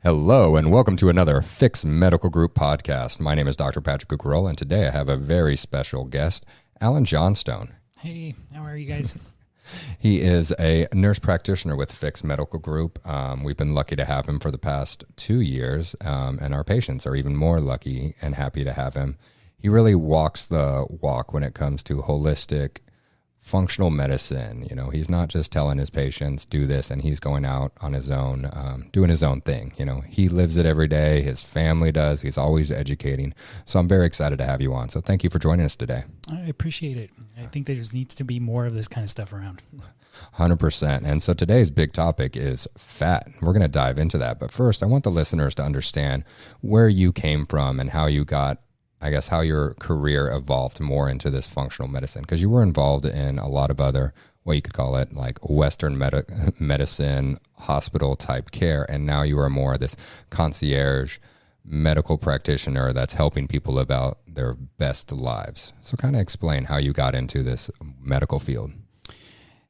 Hello, and welcome to another Fix Medical Group podcast. My name is Dr. Patrick Cucarola, and today I have a very special guest, Alan Johnstone. Hey, how are you guys? He is a nurse practitioner with Fix Medical Group. We've been lucky to have him for the past 2 years, and our patients are even more lucky and happy to have him. He really walks the walk when it comes to holistic, functional medicine. You know, he's not just telling his patients, do this, and he's going out on his own, doing his own thing. You know, he lives it every day. His family does. He's always educating. So I'm very excited to have you on. So thank you for joining us today. I appreciate it. I think there just needs to be more of this kind of stuff around. 100%. And so today's big topic is fat. We're going to dive into that. But first, I want the listeners to understand where you came from and how you got, I guess, how your career evolved more into this functional medicine, because you were involved in a lot of other, what you could call it, like Western medicine, hospital type care. And now you are more this concierge medical practitioner that's helping people live out their best lives. So kind of explain how you got into this medical field.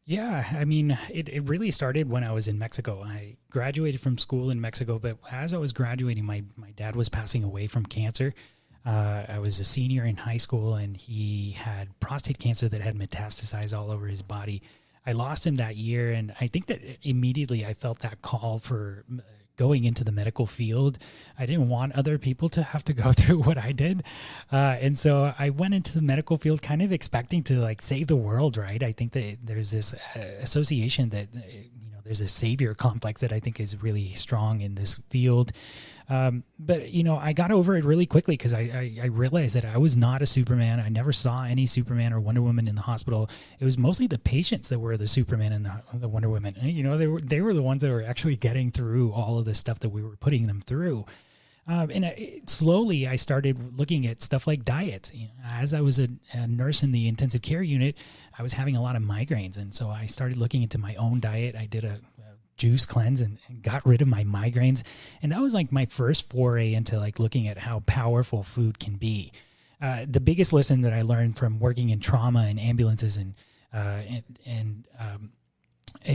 Yeah, I mean, it really started when I was in Mexico. I graduated from school in Mexico, but as I was graduating, my dad was passing away from cancer. I was a senior in high school, and he had prostate cancer that had metastasized all over his body. I lost him that year, and I think that immediately I felt that call for going into the medical field. I didn't want other people to have to go through what I did. And so I went into the medical field kind of expecting to like save the world, right? I think that there's this association that, there's a savior complex that I think is really strong in this field. But, I got over it really quickly because I realized that I was not a Superman. I never saw any Superman or Wonder Woman in the hospital. It was mostly the patients that were the Superman and the Wonder Woman. And, they were the ones that were actually getting through all of the stuff that we were putting them through. Slowly I started looking at stuff like diets. As I was a nurse in the intensive care unit, I was having a lot of migraines. And so I started looking into my own diet. I did a juice cleanse and got rid of my migraines. And that was like my first foray into like looking at how powerful food can be. The biggest lesson that I learned from working in trauma and ambulances and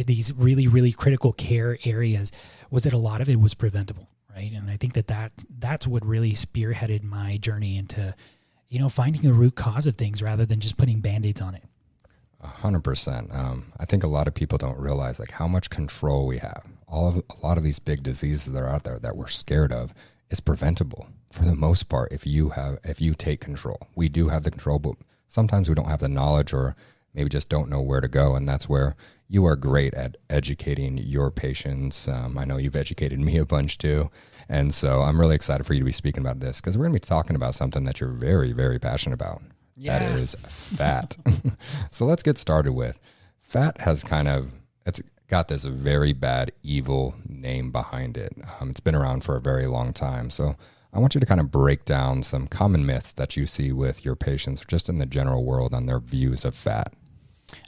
these really, really critical care areas was that a lot of it was preventable. Right. And I think that's what really spearheaded my journey into, finding the root cause of things rather than just putting Band-Aids on it. 100%. I think a lot of people don't realize like how much control we have. A lot of these big diseases that are out there that we're scared of is preventable for the most part. If you take control, we do have the control, but sometimes we don't have the knowledge or maybe just don't know where to go. And that's where you are great at educating your patients. I know you've educated me a bunch too. And so I'm really excited for you to be speaking about this because we're going to be talking about something that you're very, very passionate about. Yeah. That is fat. So let's get started with fat. It's got this very bad, evil name behind it. It's been around for a very long time. So I want you to kind of break down some common myths that you see with your patients, just in the general world, on their views of fat.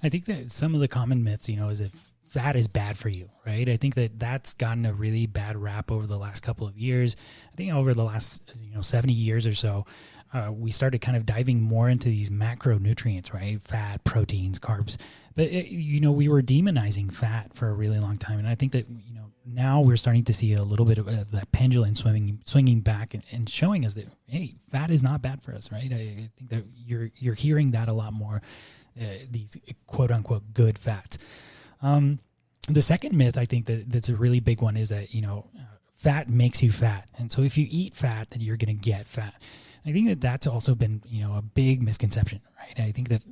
I think that some of the common myths, is that fat is bad for you, right? I think that that's gotten a really bad rap over the last couple of years. I think over the last, 70 years or so, we started kind of diving more into these macronutrients, right? Fat, proteins, carbs. But, we were demonizing fat for a really long time. And I think that, now we're starting to see a little bit of that pendulum swinging back and showing us that, hey, fat is not bad for us, right? I think that you're hearing that a lot more, these quote unquote good fats. The second myth, I think that's a really big one, is that, fat makes you fat. And so if you eat fat, then you're going to get fat. I think that that's also been, a big misconception, right? I think that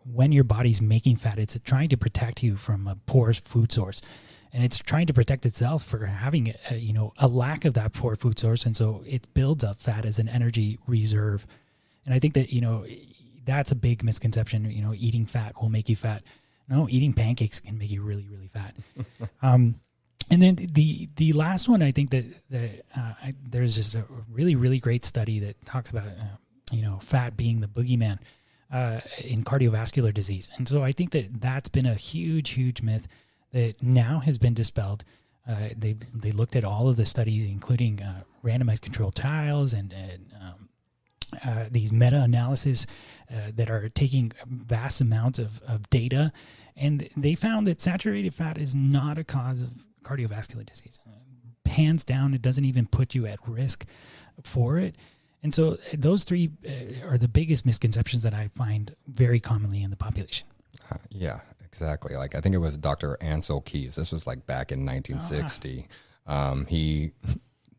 when your body's making fat, it's trying to protect you from a poor food source. And it's trying to protect itself for having, a lack of that poor food source. And so it builds up fat as an energy reserve. And I think that, that's a big misconception. Eating fat will make you fat. No, eating pancakes can make you really, really fat. And then the last one, I think that there's just a really, really great study that talks about, fat being the boogeyman in cardiovascular disease. And so I think that that's been a huge, huge myth that now has been dispelled. They looked at all of the studies, including randomized controlled trials and these meta-analysis that are taking vast amounts of data, and they found that saturated fat is not a cause of cardiovascular disease. hands down, it doesn't even put you at risk for it. And so those three are the biggest misconceptions that I find very commonly in the population. Yeah, exactly. Like I think it was Dr. Ansel Keys. This was like back in 1960. He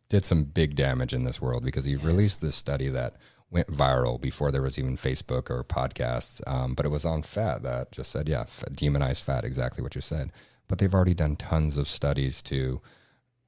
did some big damage in this world because he released this study that went viral before there was even Facebook or podcasts. But it was on fat that just said, demonize fat, exactly what you said. But they've already done tons of studies to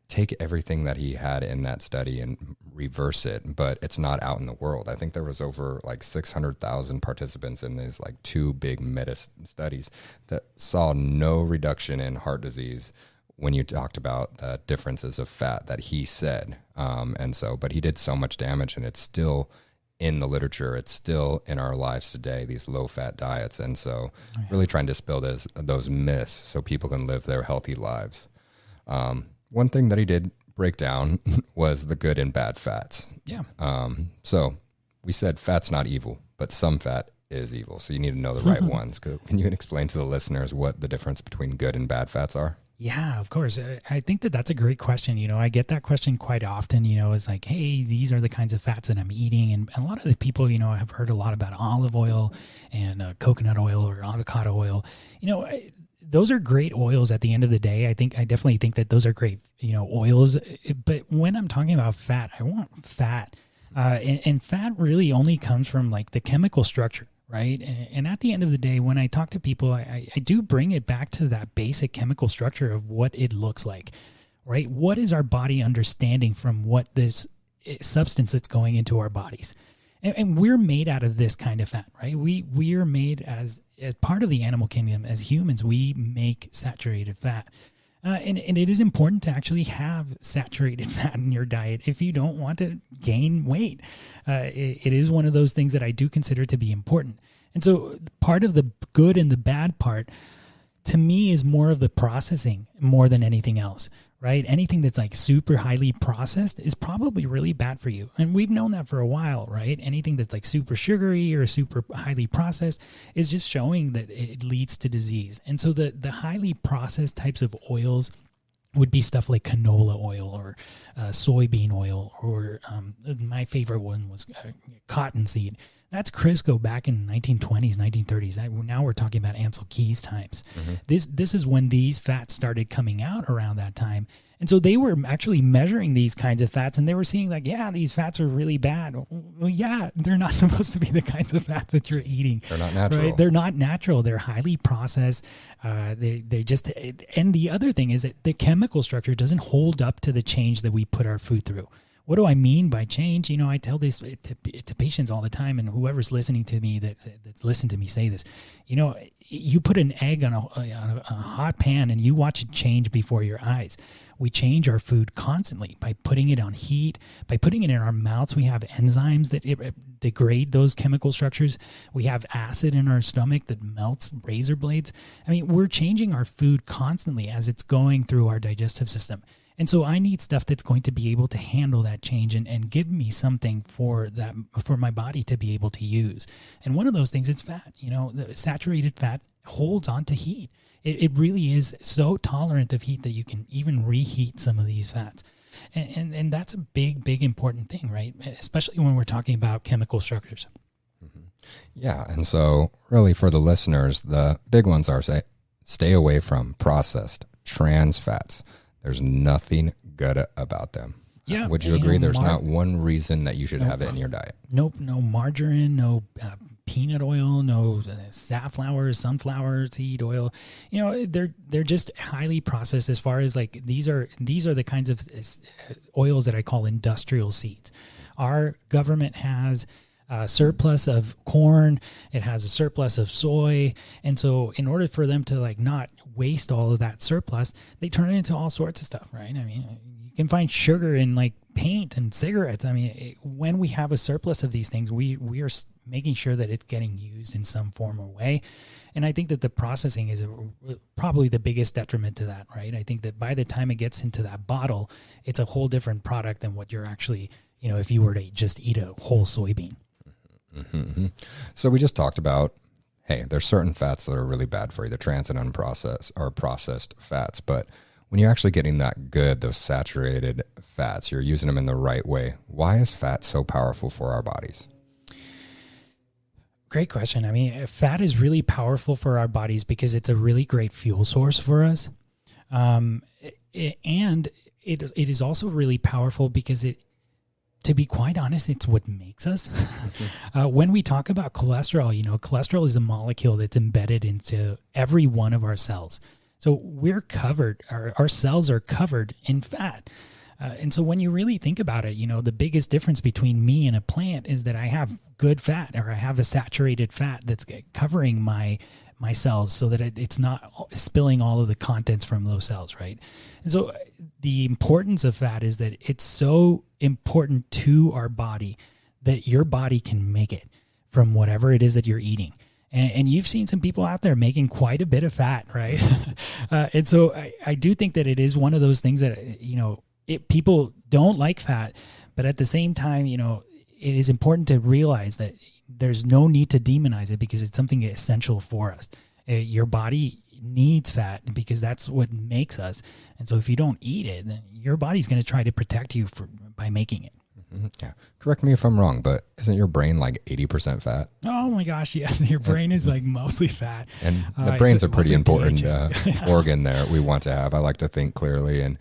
take everything that he had in that study and reverse it, but it's not out in the world. I think there was over like 600,000 participants in these like 2 big meta studies that saw no reduction in heart disease when you talked about the differences of fat that he said. But he did so much damage, and it's still in the literature. It's still in our lives today, these low-fat diets. And so really trying to dispel those myths so people can live their healthy lives. One thing that he did break down was the good and bad fats. Yeah. So we said fat's not evil, but some fat is evil. So you need to know the right ones. Can you explain to the listeners what the difference between good and bad fats are? Yeah, of course. I think that's a great question. I get that question quite often, it's like, hey, these are the kinds of fats that I'm eating. And a lot of the people, have heard a lot about olive oil and coconut oil or avocado oil. Those are great oils at the end of the day. I definitely think that those are great, oils. But when I'm talking about fat, I want fat. And fat really only comes from like the chemical structure, right? And at the end of the day, when I talk to people, I do bring it back to that basic chemical structure of what it looks like, right? What is our body understanding from what this substance that's going into our bodies? And we're made out of this kind of fat, right? We are made as part of the animal kingdom. As humans, we make saturated fat. And it is important to actually have saturated fat in your diet if you don't want to gain weight. It is one of those things that I do consider to be important. And so part of the good and the bad part, to me, is more of the processing more than anything else, right? Anything that's like super highly processed is probably really bad for you. And we've known that for a while, right? Anything that's like super sugary or super highly processed is just showing that it leads to disease. And so the highly processed types of oils would be stuff like canola oil or soybean oil, or my favorite one was cottonseed. That's Crisco back in 1920s, 1930s. Now we're talking about Ansel Keys times. Mm-hmm. This is when these fats started coming out around that time. And so they were actually measuring these kinds of fats, and they were seeing like, yeah, these fats are really bad. Well, yeah, they're not supposed to be the kinds of fats that you're eating. They're not natural. Right? They're not natural. They're highly processed. They just, and the other thing is that the chemical structure doesn't hold up to the change that we put our food through. What do I mean by change? I tell this to patients all the time, and whoever's listening to me that's listened to me say this. You put an egg on a hot pan and you watch it change before your eyes. We change our food constantly by putting it on heat, by putting it in our mouths. We have enzymes that degrade those chemical structures. We have acid in our stomach that melts razor blades. I mean, we're changing our food constantly as it's going through our digestive system. And so I need stuff that's going to be able to handle that change and give me something for my body to be able to use. And one of those things is fat. The saturated fat holds on to heat. It really is so tolerant of heat that you can even reheat some of these fats. And that's a big, big important thing, right? Especially when we're talking about chemical structures. Mm-hmm. Yeah. And so really for the listeners, the big ones are stay away from processed trans fats. There's nothing good about them. Yeah. Would you agree? There's not one reason that you should have it in your diet. Nope. No margarine, no peanut oil, no safflower, sunflower seed oil. They're just highly processed as far as like these are the kinds of oils that I call industrial seeds. Our government has a surplus of corn. It has a surplus of soy. And so in order for them to like not waste all of that surplus, they turn it into all sorts of stuff, right? I mean, you can find sugar in like paint and cigarettes. I mean, when we have a surplus of these things, we are making sure that it's getting used in some form or way. And I think that the processing is probably the biggest detriment to that, right? I think that by the time it gets into that bottle, it's a whole different product than what you're actually, if you were to just eat a whole soybean. Mm-hmm. So we just talked about, hey, there's certain fats that are really bad for you, the trans and unprocessed or processed fats. But when you're actually getting that good, those saturated fats, you're using them in the right way. Why is fat so powerful for our bodies? Great question. I mean, fat is really powerful for our bodies because it's a really great fuel source for us. And it is also really powerful because to be quite honest, it's what makes us. When we talk about cholesterol, cholesterol is a molecule that's embedded into every one of our cells. So we're covered, our cells are covered in fat. And so when you really think about it, the biggest difference between me and a plant is that I have good fat, or I have a saturated fat that's covering my cells so that it's not spilling all of the contents from those cells, right? And so the importance of fat is that it's so important to our body that your body can make it from whatever it is that you're eating. And you've seen some people out there making quite a bit of fat, right? And so I do think that it is one of those things that, people don't like fat, but at the same time, it is important to realize that there's no need to demonize it because it's something essential for us. Your body needs fat because that's what makes us. And so if you don't eat it, then your body's going to try to protect you by making it. Mm-hmm. Yeah. Correct me if I'm wrong, but isn't your brain like 80% fat? Oh my gosh, yes. Your brain is like mostly fat. And the brain's a pretty important organ there we want to have. I like to think clearly and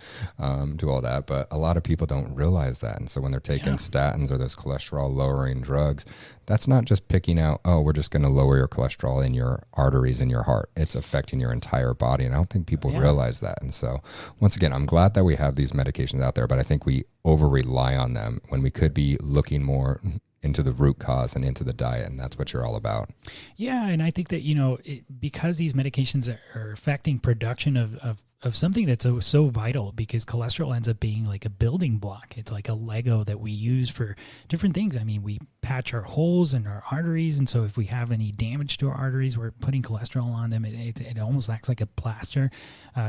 do all that, but a lot of people don't realize that. And so when they're taking statins or those cholesterol lowering drugs, that's not just picking out, we're just going to lower your cholesterol in your arteries in your heart. It's affecting your entire body. And I don't think people realize that. And so once again, I'm glad that we have these medications out there, but I think we over rely on them when we could be looking more into the root cause and into the diet. And that's what you're all about. Yeah. And I think that, because these medications are affecting production of something that's so vital, because cholesterol ends up being like a building block. It's like a Lego that we use for different things. I mean, we patch our holes in our arteries. And so if we have any damage to our arteries, we're putting cholesterol on them. It almost acts like a plaster.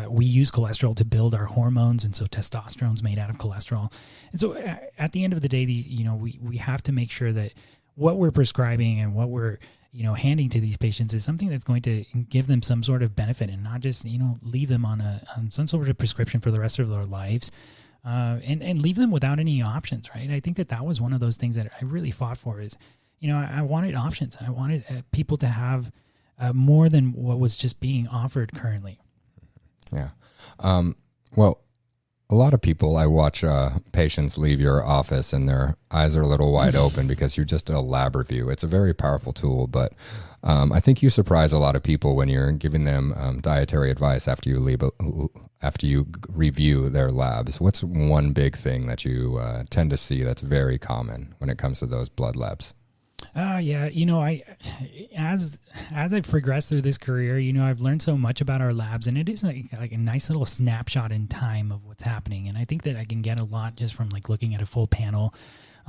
We use cholesterol to build our hormones. And so testosterone's made out of cholesterol. And so at the end of the day, we have to make sure that what we're prescribing and what we're handing to these patients is something that's going to give them some sort of benefit, and not just, leave them on some sort of prescription for the rest of their lives, and leave them without any options, right? I think that was one of those things that I really fought for is, I wanted options. I wanted people to have more than what was just being offered currently. Yeah. Well, a lot of people, I watch patients leave your office and their eyes are a little wide open because you just did a lab review. It's a very powerful tool, but I think you surprise a lot of people when you're giving them dietary advice after you review their labs. What's one big thing that you tend to see that's very common when it comes to those blood labs? Yeah. As I've progressed through this career, I've learned so much about our labs, and it is like a nice little snapshot in time of what's happening. And I think that I can get a lot just from like looking at a full panel.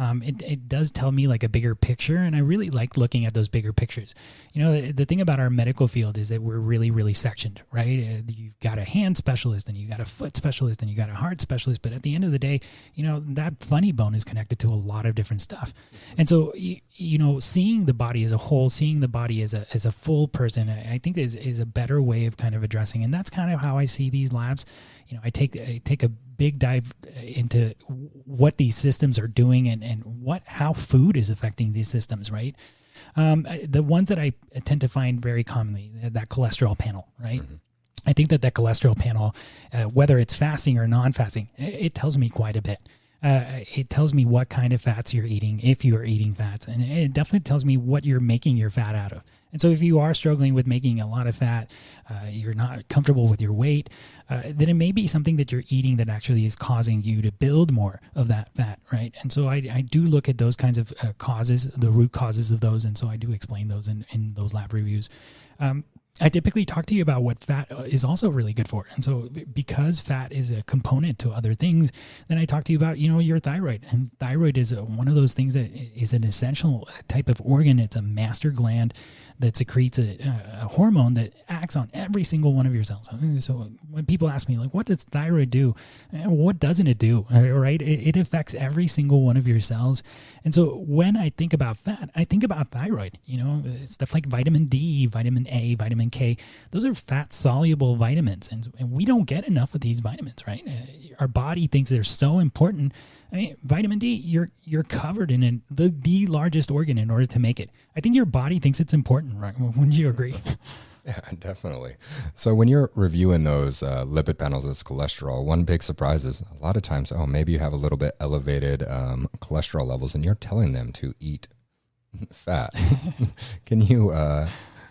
It does tell me like a bigger picture, and I really like looking at those bigger pictures. The thing about our medical field is that we're really, really sectioned, right? You've got a hand specialist, and you got a foot specialist, and you got a heart specialist. But at the end of the day, that funny bone is connected to a lot of different stuff. And so, seeing the body as a whole, seeing the body as a full person, I think is a better way of kind of addressing. And that's kind of how I see these labs. I take a big dive into what these systems are doing and how food is affecting these systems, right? The ones that I tend to find very commonly, that cholesterol panel, right? Mm-hmm. I think that cholesterol panel, whether it's fasting or non-fasting, it tells me quite a bit. It tells me what kind of fats you're eating, if you are eating fats, and it definitely tells me what you're making your fat out of. And so if you are struggling with making a lot of fat, you're not comfortable with your weight, then it may be something that you're eating that actually is causing you to build more of that fat, right? And so I do look at those kinds of causes, the root causes of those, and so I do explain those in those lab reviews. I typically talk to you about what fat is also really good for. And so because fat is a component to other things, then I talk to you about, your thyroid. And thyroid is one of those things that is an essential type of organ. It's a master gland that secretes a hormone that acts on every single one of your cells. So when people ask me, like, what does thyroid do? What doesn't it do? Right? It affects every single one of your cells. And so when I think about fat, I think about thyroid, stuff like vitamin D, vitamin A, vitamin vitamin K. Those are fat-soluble vitamins, and we don't get enough of these vitamins, right? Our body thinks they're so important. I mean, vitamin D, you're covered in it, the largest organ in order to make it. I think your body thinks it's important, right? Wouldn't you agree? Yeah, definitely. So when you're reviewing those lipid panels as cholesterol, one big surprise is a lot of times, maybe you have a little bit elevated cholesterol levels, and you're telling them to eat fat. Can you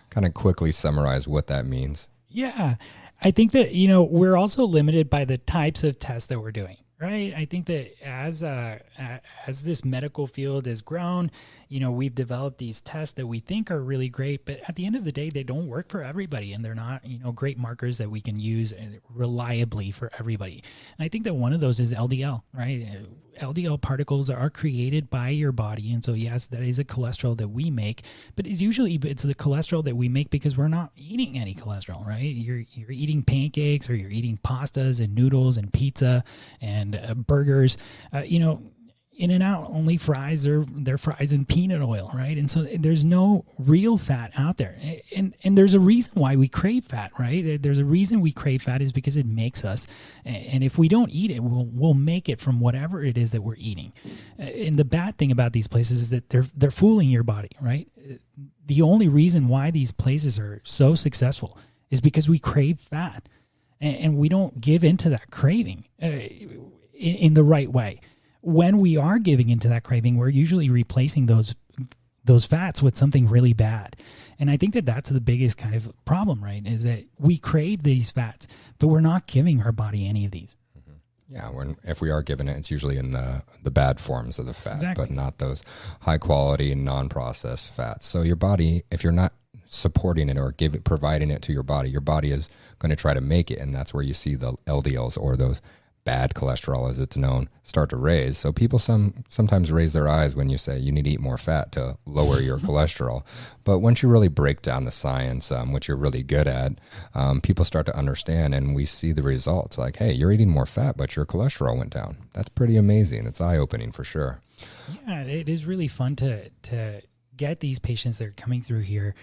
kind of quickly summarize what that means? Yeah, I think that, we're also limited by the types of tests that we're doing. Right. I think that as this medical field has grown, we've developed these tests that we think are really great, but at the end of the day, they don't work for everybody, and they're not, great markers that we can use reliably for everybody. And I think that one of those is LDL, right? LDL particles are created by your body. And so, yes, that is a cholesterol that we make, but it's the cholesterol that we make because we're not eating any cholesterol, right? You're eating pancakes, or you're eating pastas and noodles and pizza and burgers, In-N-Out only fries their fries in peanut oil, right? And so there's no real fat out there. And there's a reason why we crave fat, right? There's a reason we crave fat is because it makes us. And if we don't eat it, we'll make it from whatever it is that we're eating. And the bad thing about these places is that they're fooling your body, right? The only reason why these places are so successful is because we crave fat. And we don't give into that craving in the right way. When we are giving into that craving, we're usually replacing those fats with something really bad. And I think that that's the biggest kind of problem, right? Is that we crave these fats, but we're not giving our body any of these. Yeah, if we are giving it, it's usually in the bad forms of the fat, exactly. But not those high-quality, non-processed fats. So your body, if you're not supporting it or providing it to your body is going to try to make it, and that's where you see the LDLs, or those bad cholesterol, as it's known, start to raise. So people sometimes raise their eyes when you say you need to eat more fat to lower your cholesterol. But once you really break down the science, which you're really good at, people start to understand, and we see the results. Like, hey, you're eating more fat, but your cholesterol went down. That's pretty amazing. It's eye-opening for sure. Yeah, it is really fun to get these patients that are coming through here.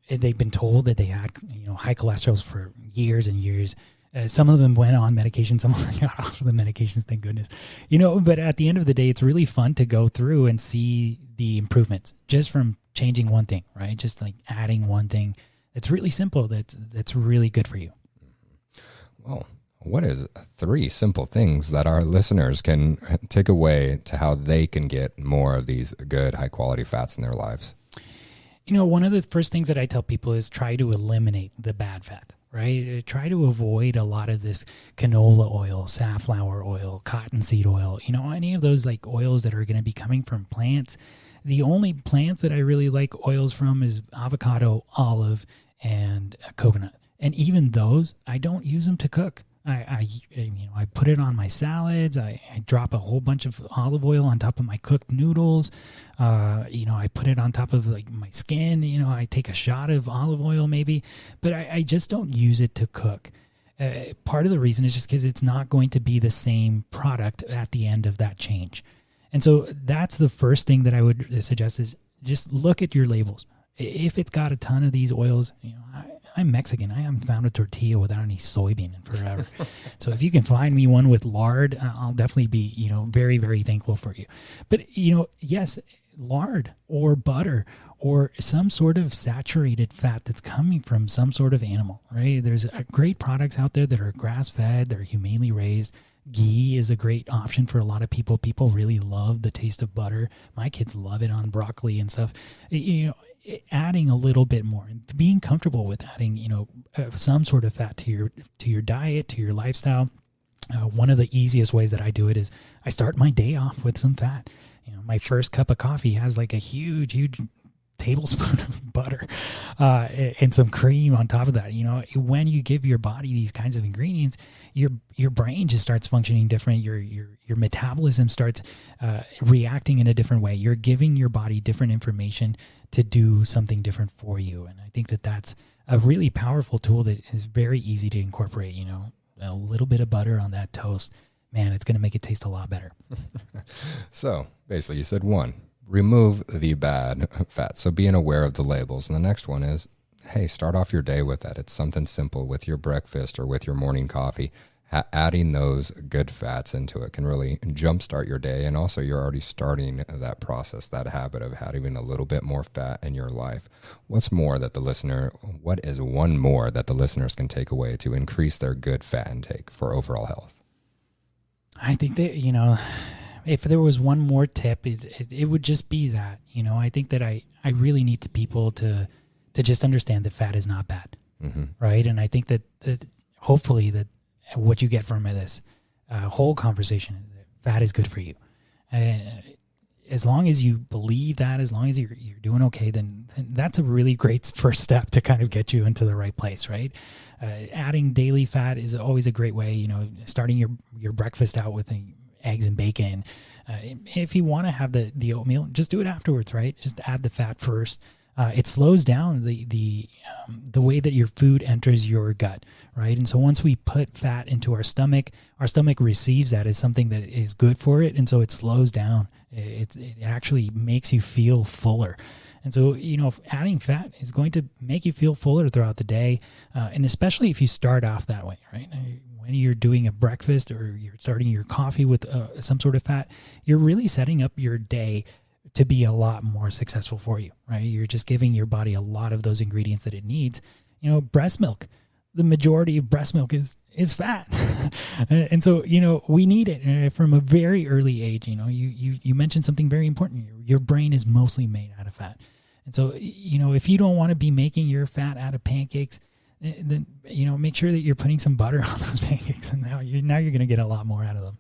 They've been told that they had high cholesterols for years and years. Some of them went on medication. Some of them got off of the medications, thank goodness. But at the end of the day, it's really fun to go through and see the improvements just from changing one thing, right? Just like adding one thing. It's really simple. That's really good for you. Well, what is 3 simple things that our listeners can take away to how they can get more of these good, high-quality fats in their lives? One of the first things that I tell people is try to eliminate the bad fat, right? Try to avoid a lot of this canola oil, safflower oil, cottonseed oil, any of those like oils that are going to be coming from plants. The only plants that I really like oils from is avocado, olive, and coconut. And even those, I don't use them to cook. I put it on my salads. I drop a whole bunch of olive oil on top of my cooked noodles. I put it on top of like my skin. I take a shot of olive oil maybe, but I just don't use it to cook. Part of the reason is just because it's not going to be the same product at the end of that change. And so that's the first thing that I would suggest is just look at your labels. If it's got a ton of these oils, I'm Mexican. I haven't found a tortilla without any soybean in forever. So if you can find me one with lard, I'll definitely be, very, very thankful for you. But, yes, lard or butter or some sort of saturated fat that's coming from some sort of animal, right? There's great products out there that are grass-fed, they're humanely raised. Ghee is a great option for a lot of people. People really love the taste of butter. My kids love it on broccoli and stuff. Adding a little bit more and being comfortable with adding, some sort of fat to your diet, to your lifestyle. One of the easiest ways that I do it is I start my day off with some fat. My first cup of coffee has like a huge tablespoon of butter and some cream on top of that. When you give your body these kinds of ingredients, your brain just starts functioning different. Your metabolism starts reacting in a different way. You're giving your body different information to do something different for you. And I think that that's a really powerful tool that is very easy to incorporate. A little bit of butter on that toast, man, it's going to make it taste a lot better. So basically you said 1, remove the bad fat. So being aware of the labels. And the next one is hey, start off your day with that. It's something simple with your breakfast or with your morning coffee. Adding those good fats into it can really jumpstart your day. And also you're already starting that process, that habit of having a little bit more fat in your life. What is one more that the listeners can take away to increase their good fat intake for overall health? I think that, if there was one more tip, it would just be that, I think that I really need people to just understand that fat is not bad. Mm-hmm. Right. And I think that hopefully that what you get from this whole conversation, fat is good for you. As long as you believe that, as long as you're doing okay, then that's a really great first step to kind of get you into the right place, right? Adding daily fat is always a great way, starting your breakfast out with eggs and bacon. If you want to have the oatmeal, just do it afterwards, right? Just add the fat first. It slows down the way that your food enters your gut, right? And so once we put fat into our stomach receives that as something that is good for it, and so it slows down. It actually makes you feel fuller. And so, adding fat is going to make you feel fuller throughout the day, and especially if you start off that way, right? When you're doing a breakfast or you're starting your coffee with some sort of fat, you're really setting up your day to be a lot more successful for you, right? You're just giving your body a lot of those ingredients that it needs. Breast milk, the majority of breast milk is fat. And so, we need it from a very early age. You mentioned something very important. Your brain is mostly made out of fat. And so, if you don't want to be making your fat out of pancakes, then, make sure that you're putting some butter on those pancakes, and now you're going to get a lot more out of them.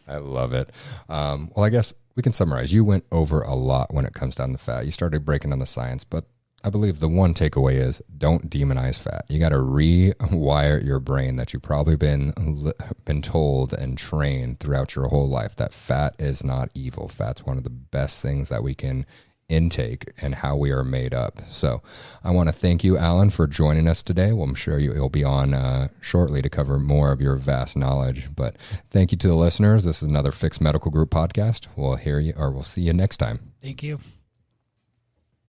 I love it. Well, I guess we can summarize. You went over a lot when it comes down to fat. You started breaking down the science, but I believe the one takeaway is don't demonize fat. You got to rewire your brain that you've probably been told and trained throughout your whole life that fat is not evil. Fat's one of the best things that we can intake and how we are made up. So I want to thank you, Alan, for joining us today. Well, I'm sure you'll be on shortly to cover more of your vast knowledge, but thank you to the listeners. This is another Fix Medical Group podcast. We'll see you next time. Thank you.